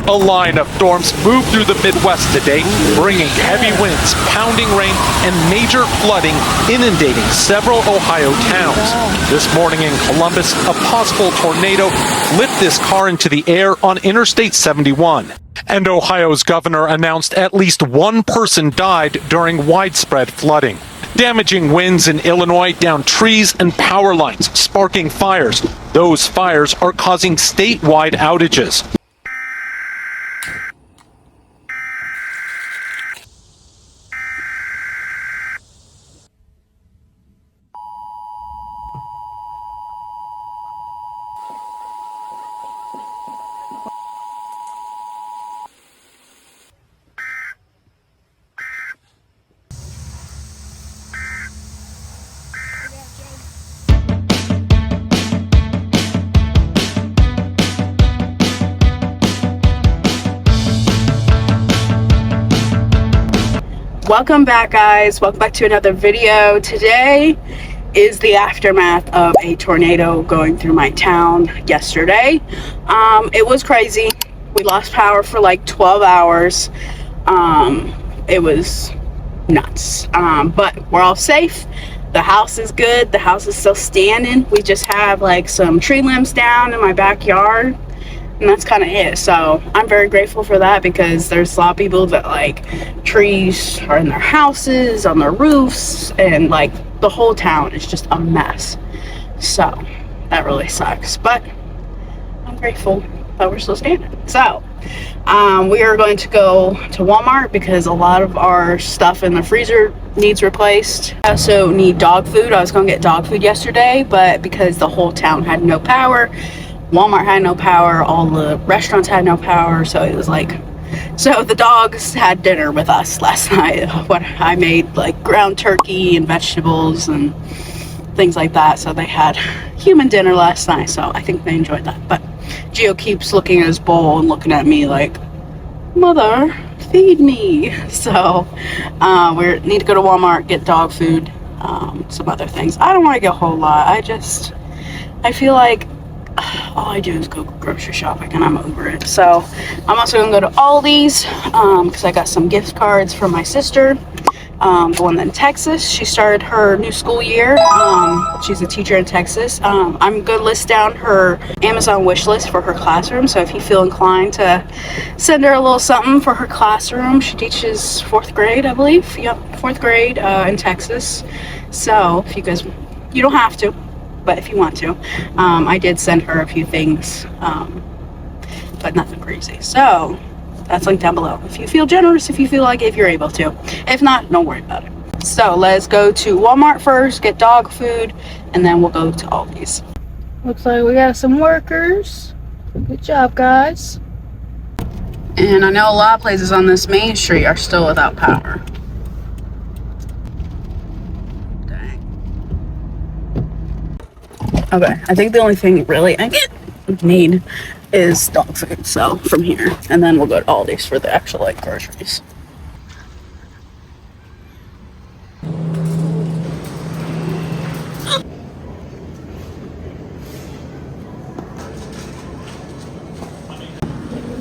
A line of storms moved through the Midwest today, bringing heavy winds, pounding rain, and major flooding, inundating several Ohio towns. This morning in Columbus, a possible tornado flipped this car into the air on Interstate 71. And Ohio's governor announced at least one person died during widespread flooding. Damaging winds in Illinois downed trees and power lines, sparking fires. Those fires are causing statewide outages. Welcome back, guys. Welcome back to another video. Today is the aftermath of a tornado going through my town yesterday. It was crazy. We lost power for like 12 hours. It was nuts. But we're all safe. The house is good. The house is still standing. We just have like some tree limbs down in my backyard. And that's kind of it. So I'm very grateful for that, because there's a lot of people that like trees are in their houses, on their roofs, and like the whole town is just a mess. So that really sucks, but I'm grateful that we're still standing. So we are going to go to Walmart because a lot of our stuff in the freezer needs replaced. I also need dog food. I was going to get dog food yesterday, but because the whole town had no power, Walmart had no power, all the restaurants had no power, so it was like, so the dogs had dinner with us last night. What I made, like ground turkey and vegetables and things like that, so they had human dinner last night, so I think they enjoyed that. But Gio keeps looking at his bowl and looking at me like, Mother, feed me. So we need to go to Walmart, get dog food, some other things. I don't want to get a whole lot. I feel like all I do is go grocery shopping and I'm over it. So I'm also gonna go to Aldi's because I got some gift cards from my sister, the one in Texas. She started her new school year. She's a teacher in Texas. I'm gonna list down her Amazon wish list for her classroom, so if you feel inclined to send her a little something for her classroom. She teaches 4th grade, I believe. Yep, 4th grade in Texas. So if you guys, you don't have to, but if you want to, I did send her a few things, but nothing crazy. So that's linked down below. If you feel generous, if you feel like, if you're able to. If not, don't worry about it. So let's go to Walmart first, get dog food, and then we'll go to Aldi's. Looks like we got some workers. Good job, guys. And I know a lot of places on this main street are still without power. Okay, I think the only thing really I need is dog food, so from here, and then we'll go to Aldi's for the actual like groceries.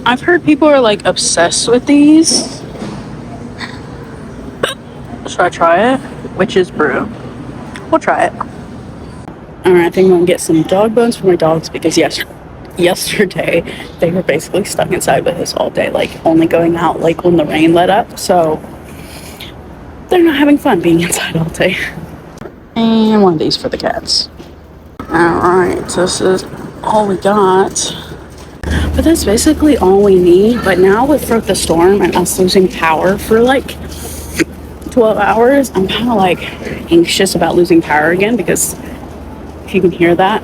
I've heard people are like obsessed with these. Should I try it? Witch's brew. We'll try it. Alright, I think I'm gonna get some dog bones for my dogs, because yesterday they were basically stuck inside with us all day, like only going out like when the rain let up, so they're not having fun being inside all day. And one of these for the cats. Alright, so this is all we got, but that's basically all we need. But now with the storm and us losing power for like 12 hours, I'm kind of like anxious about losing power again, because if you can hear that,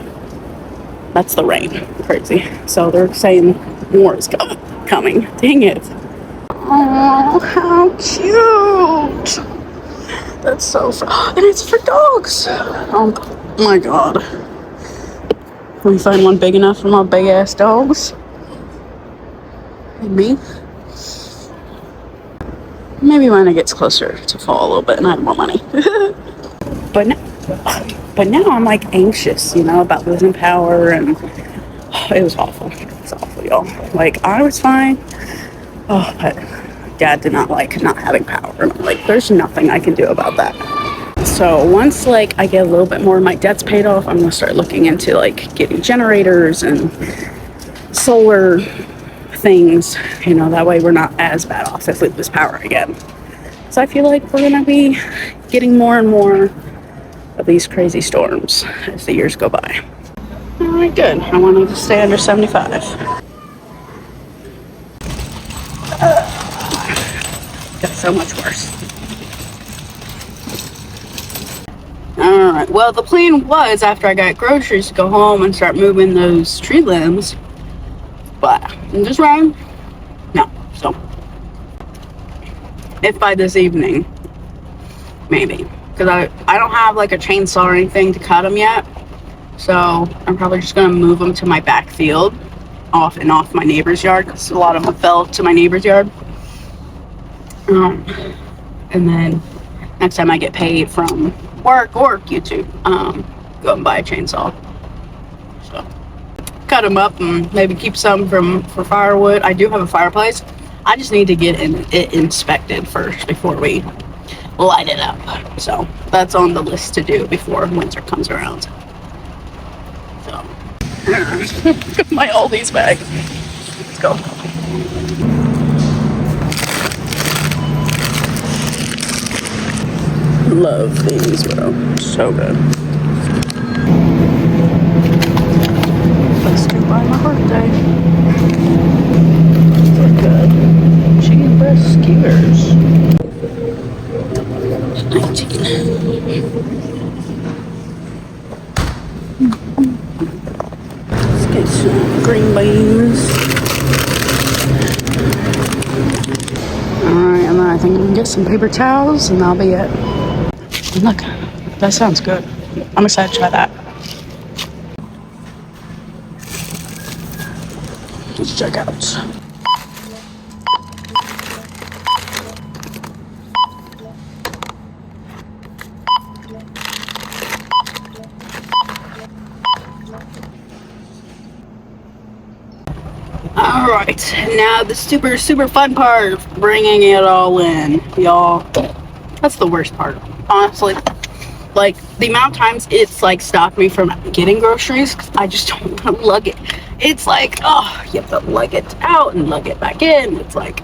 that's the rain. Crazy. So they're saying more is coming. Dang it. Oh, how cute. That's so fun. And it's for dogs. Oh my god. Can we find one big enough for my big ass dogs? Maybe. Maybe when it gets closer to fall a little bit and I have more money. But now I'm like anxious, you know, about losing power, and it was awful. It's awful, y'all. Like, I was fine. Oh, but Dad did not like not having power. Like, there's nothing I can do about that. So once like I get a little bit more of my debts paid off, I'm gonna start looking into like getting generators and solar things, you know, that way we're not as bad off if we lose power again. So I feel like we're gonna be getting more and more of these crazy storms as the years go by. All right, good. I wanted to stay under 75. Got so much worse. All right, well, the plan was after I got groceries to go home and start moving those tree limbs, but in this rain, no. So if by this evening, maybe, because I don't have like a chainsaw or anything to cut them yet, so I'm probably just gonna move them to my back field, off my neighbor's yard, because a lot of them fell to my neighbor's yard. And then next time I get paid from work or YouTube, go and buy a chainsaw. So cut them up and maybe keep some for firewood. I do have a fireplace. I just need to get it inspected first before we light it up. So that's on the list to do before winter comes around. So my Aldi's bag. Let's go. Love these, bro. So good. Let's do by my birthday. Look good. Chicken breast skewers. 19. Let's get some green beans. Alright, and then I think I'm gonna get some paper towels and that'll be it. Look, that sounds good. I'm excited to try that. Let's check out. Alright, now the super fun part of bringing it all in, y'all. That's the worst part, honestly. Like, the amount of times it's like stopped me from getting groceries, 'cause I just don't want to lug it. It's like, oh, you have to lug it out and lug it back in. It's like,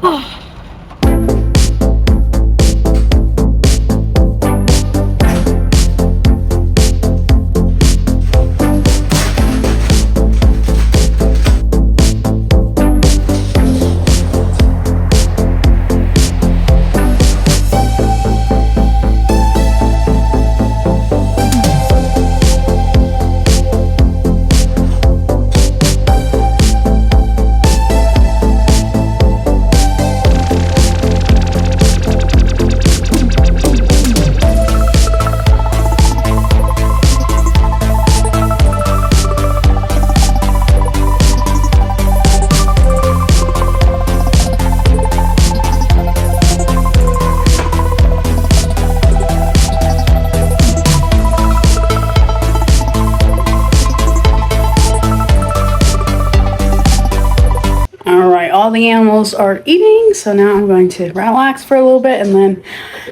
oh. All the animals are eating, so now I'm going to relax for a little bit and then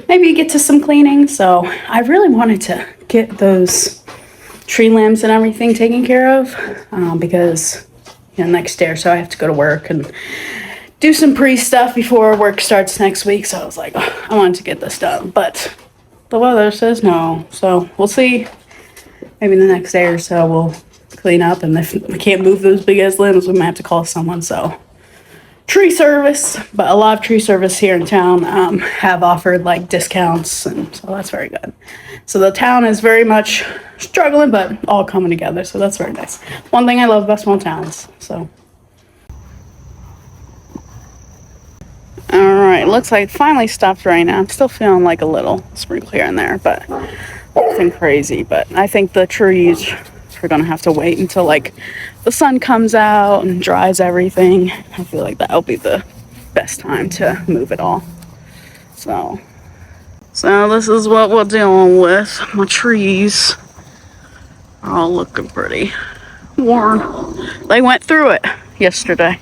maybe get to some cleaning. So I really wanted to get those tree limbs and everything taken care of because, you know, next day or so I have to go to work and do some pre-stuff before work starts next week. So I was like, oh, I wanted to get this done, but the weather says no. So we'll see. Maybe the next day or so we'll clean up, and if we can't move those big ass limbs, we might have to call someone. So tree service, but a lot of tree service here in town have offered like discounts, and so that's very good. So the town is very much struggling, but all coming together, so that's very nice. One thing I love about small towns. So all right, looks like it finally stopped raining. I'm still feeling like a little sprinkle here and there, but nothing crazy. But I think the trees are gonna have to wait until like the sun comes out and dries everything. I feel like that'll be the best time to move it all. So this is what we're dealing with. My trees are all looking pretty. worn. They went through it yesterday.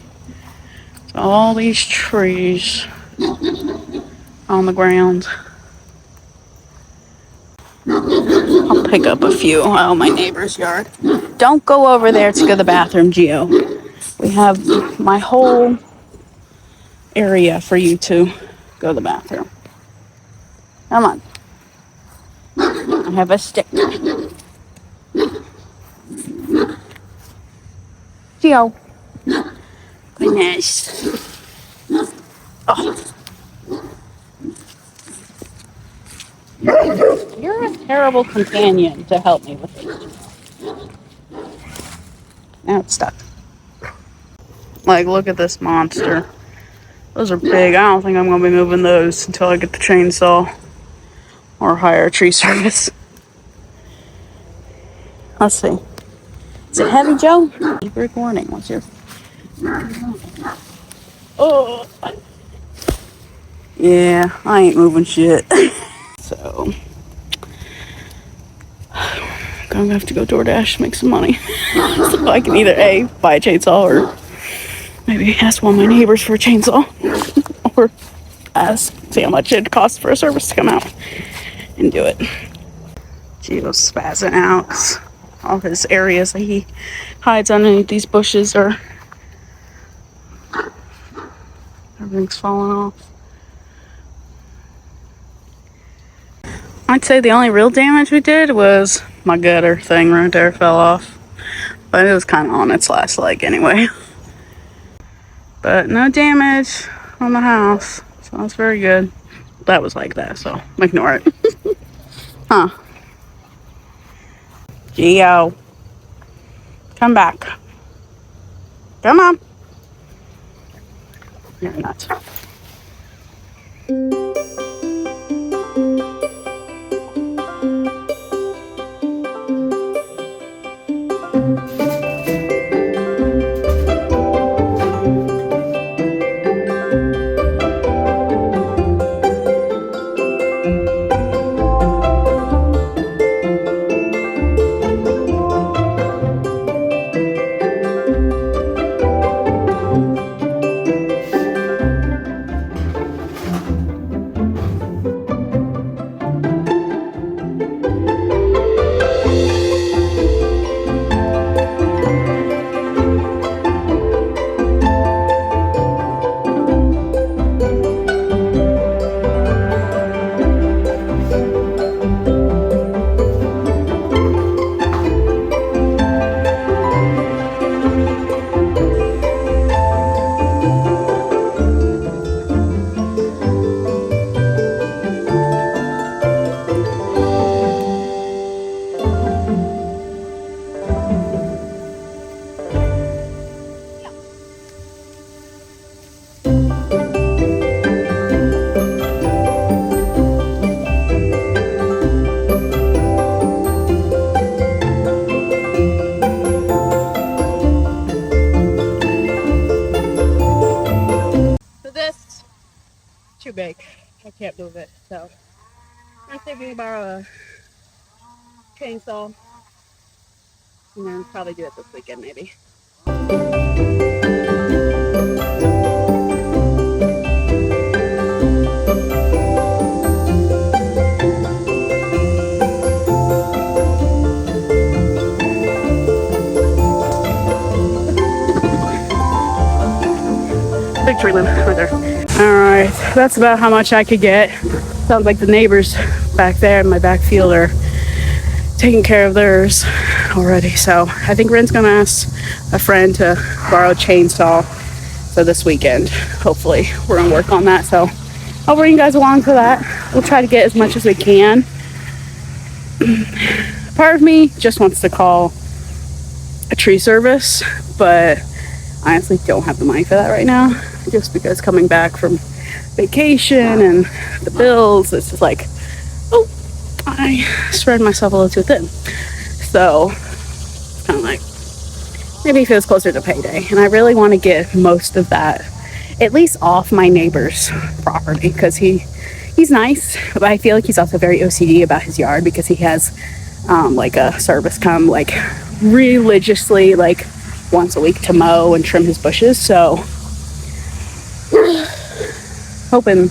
So all these trees on the ground. I'll pick up a few out of my neighbor's yard. Don't go over there to go to the bathroom, Gio. We have my whole area for you to go to the bathroom. Come on. I have a stick. Gio. Goodness. Oh. You're a terrible companion to help me with it. Now it's stuck. Like, look at this monster. Those are big. I don't think I'm going to be moving those until I get the chainsaw or hire a tree service. Let's see. Is it heavy, Joe? Brick warning. What's your... Oh. Yeah, I ain't moving shit. So, I'm going to have to go DoorDash to make some money. So I can either A, buy a chainsaw, or maybe ask one of my neighbors for a chainsaw. Or see how much it costs for a service to come out and do it. Gio's spazzing out 'cause all his areas that he hides underneath these bushes are... everything's falling off. I'd say the only real damage we did was my gutter thing right there fell off. But it was kind of on its last leg anyway. But no damage on the house. So that's very good. That was like that, so ignore it. Huh. Gio. Come back. Come on. You're nuts. Too big. I can't move it, so I'm thinking about a chainsaw and then probably do it this weekend maybe. Big tree limb right there. Alright, that's about how much I could get. Sounds like the neighbors back there in my back field are taking care of theirs already. So I think Ren's gonna ask a friend to borrow a chainsaw for this weekend. Hopefully we're gonna work on that. So I'll bring you guys along for that. We'll try to get as much as we can. Part of me just wants to call a tree service, but I honestly don't have the money for that right now, just because coming back from vacation and the bills, it's just like, oh, I spread myself a little too thin. So it's kind of like, maybe it feels closer to payday, and I really want to get most of that at least off my neighbor's property, because he's nice, but I feel like he's also very OCD about his yard, because he has like a service come like religiously like once a week to mow and trim his bushes, so hoping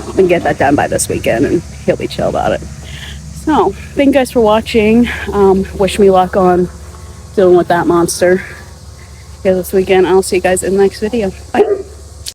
we can get that done by this weekend and he'll be chill about it. So thank you guys for watching. Wish me luck on dealing with that monster here this weekend. I'll see you guys in the next video. Bye.